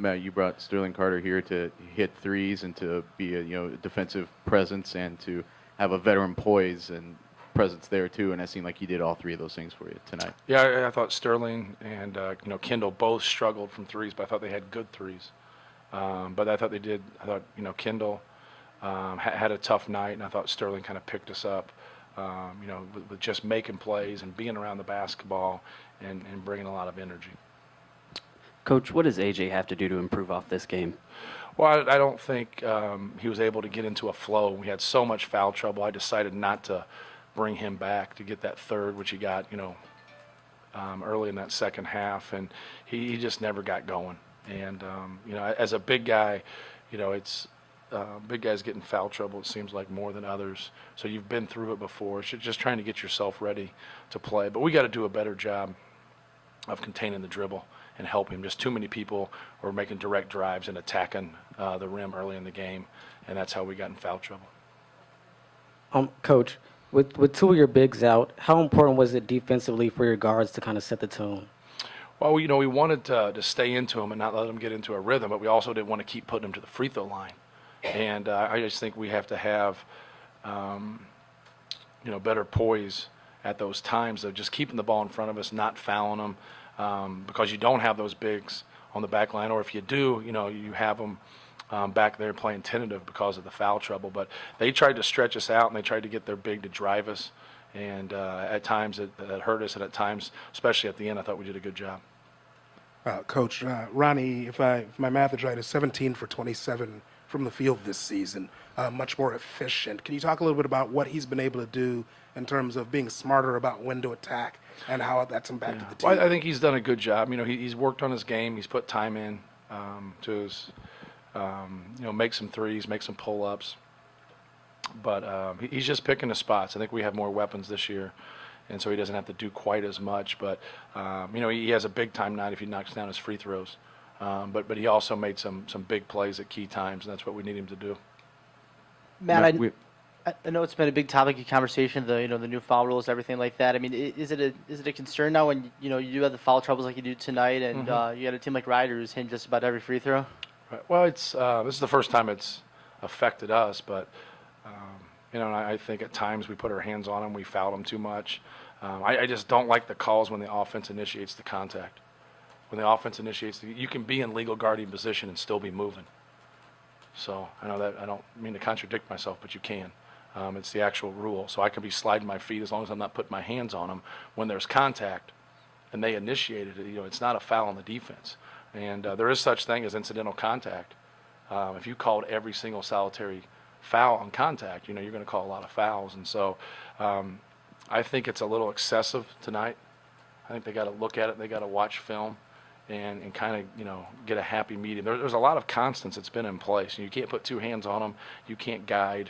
Matt, you brought Sterling Carter here to hit threes and to be a defensive presence and to have a veteran poise and presence there too. And it seemed like he did all three of those things for you tonight. Yeah, I thought Sterling and Kendall both struggled from threes, but I thought they had good threes. But I thought they did. I thought Kendall had a tough night, and I thought Sterling kind of picked us up. With just making plays and being around the basketball and bringing a lot of energy. Coach, what does AJ have to do to improve off this game? Well, I don't think he was able to get into a flow. We had so much foul trouble. I decided not to bring him back to get that third, which he got, early in that second half, and he just never got going. And as a big guy, it's big guys get in foul trouble, it seems like, more than others. So you've been through it before. It's just trying to get yourself ready to play. But we got to do a better job of containing the dribble and helping him. Just too many people were making direct drives and attacking the rim early in the game, and that's how we got in foul trouble. Coach, with two of your bigs out, how important was it defensively for your guards to kind of set the tone? Well, we wanted to stay into him and not let him get into a rhythm, but we also didn't want to keep putting him to the free throw line. And I just think we have to have, better poise at those times of just keeping the ball in front of us, not fouling them, because you don't have those bigs on the back line, or if you do, you have them back there playing tentative because of the foul trouble. But they tried to stretch us out, and they tried to get their big to drive us, and at times it hurt us, and at times, especially at the end, I thought we did a good job. Coach, Ronnie, if my math is right, is 17 for 27 from the field this season, much more efficient. Can you talk a little bit about what he's been able to do in terms of being smarter about when to attack and how that's impacted the team? Well, I think he's done a good job. He's worked on his game. He's put time in to his, make some threes, make some pull-ups. But he's just picking the spots. I think we have more weapons this year, and so he doesn't have to do quite as much. But, he has a big-time night if he knocks down his free throws. But he also made some big plays at key times, and that's what we need him to do. Matt, I know it's been a big topic of conversation, the new foul rules, everything like that. I mean, is it a concern now when you do have the foul troubles like you do tonight, and you got a team like Ryder who's hitting just about every free throw? Right. Well, this is the first time it's affected us, but I think at times we put our hands on them, we foul them too much. I just don't like the calls when the offense initiates the contact. When the offense initiates, you can be in legal guarding position and still be moving. So I know that I don't mean to contradict myself, but you can. It's the actual rule. So I can be sliding my feet as long as I'm not putting my hands on them. When there's contact and they initiated it, it's not a foul on the defense. And there is such thing as incidental contact. If you called every single solitary foul on contact, you're going to call a lot of fouls. And so I think it's a little excessive tonight. I think they got to look at it. They got to watch film and kind of, get a happy medium. There's a lot of constants that's been in place. You can't put two hands on them. You can't guide.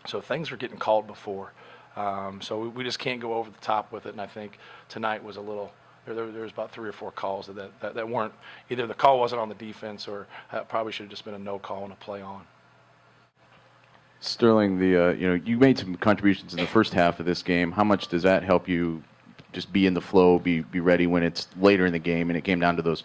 So things were getting called before. So we just can't go over the top with it. And I think tonight was a little – there was about 3 or 4 calls that weren't – either the call wasn't on the defense or probably should have just been a no call and a play on. Sterling, you made some contributions in the first half of this game. How much does that help you just be in the flow, be ready when it's later in the game and it came down to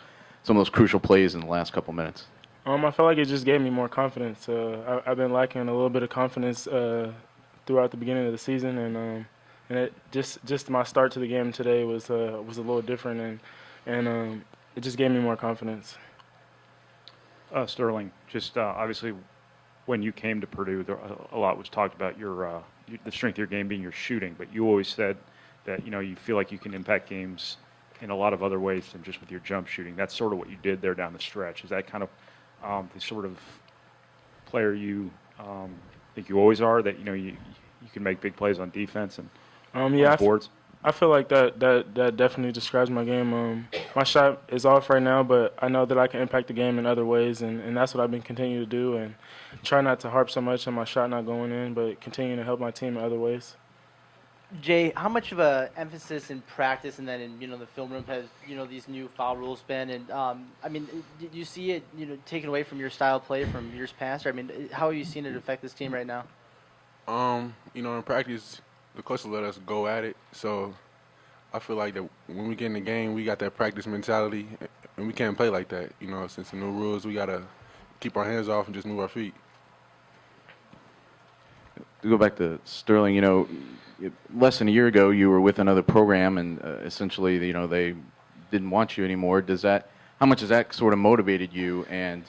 some of those crucial plays in the last couple minutes? I felt like it just gave me more confidence. I've been lacking a little bit of confidence throughout the beginning of the season, and it just my start to the game today was a little different, and it just gave me more confidence. Sterling, just obviously when you came to Purdue, a lot was talked about the strength of your game being your shooting, but you always said that you feel like you can impact games in a lot of other ways than just with your jump shooting. That's sort of what you did there down the stretch. Is that kind of the sort of player you think you always are, that you can make big plays on defense and on boards? I feel like that definitely describes my game. My shot is off right now, but I know that I can impact the game in other ways, and that's what I've been continuing to do, and try not to harp so much on my shot not going in, but continue to help my team in other ways. Jay, how much of a emphasis in practice and then in the film room has these new foul rules been? And did you see it taken away from your style of play from years past? Or, how are you seeing it affect this team right now? In practice, the coach will let us go at it. So I feel like that when we get in the game, we got that practice mentality, and we can't play like that. You know, since the new rules, we gotta keep our hands off and just move our feet. To go back to Sterling, less than a year ago, you were with another program, and essentially, they didn't want you anymore. How much has that sort of motivated you? And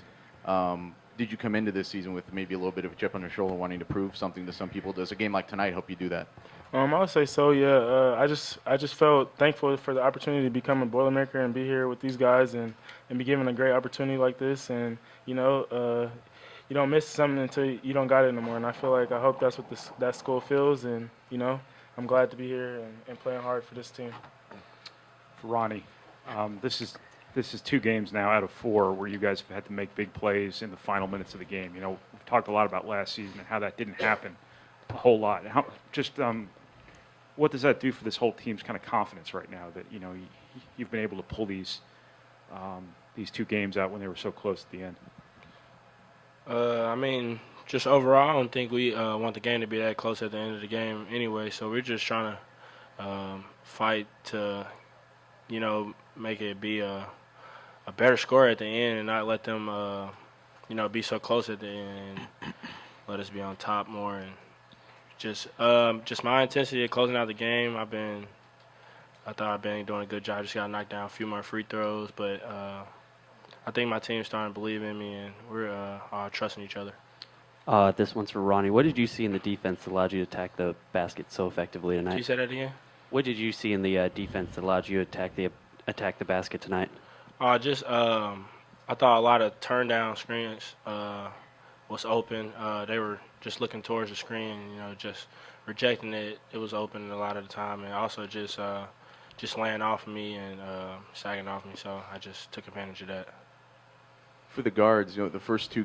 did you come into this season with maybe a little bit of a chip on your shoulder, wanting to prove something to some people? Does a game like tonight help you do that? I would say so. Yeah. I just felt thankful for the opportunity to become a Boilermaker and be here with these guys and be given a great opportunity like this. And you don't miss something until you don't got it anymore. And I hope that's what that school feels. And I'm glad to be here and playing hard for this team. For Ronnie, this is 2 games now out of 4 where you guys have had to make big plays in the final minutes of the game. We've talked a lot about last season and how that didn't happen a whole lot. What does that do for this whole team's kind of confidence right now that you've been able to pull these 2 games out when they were so close at the end? Just overall, I don't think we want the game to be that close at the end of the game anyway. So we're just trying to fight to, make it be a better score at the end and not let them, be so close at the end and let us be on top more. And just my intensity of closing out the game, I thought I've been doing a good job. Just got to knock down a few more free throws, but I think my team's starting to believe in me, and we're all trusting each other. This one's for Ronnie. What did you see in the defense that allowed you to attack the basket so effectively tonight? Can you say that again? What did you see in the defense that allowed you to attack the basket tonight? I thought a lot of turn down screens was open. They were just looking towards the screen, just rejecting it. It was open a lot of the time, and also just laying off of me and sagging off me. So I just took advantage of that. For the guards, the first 2 games.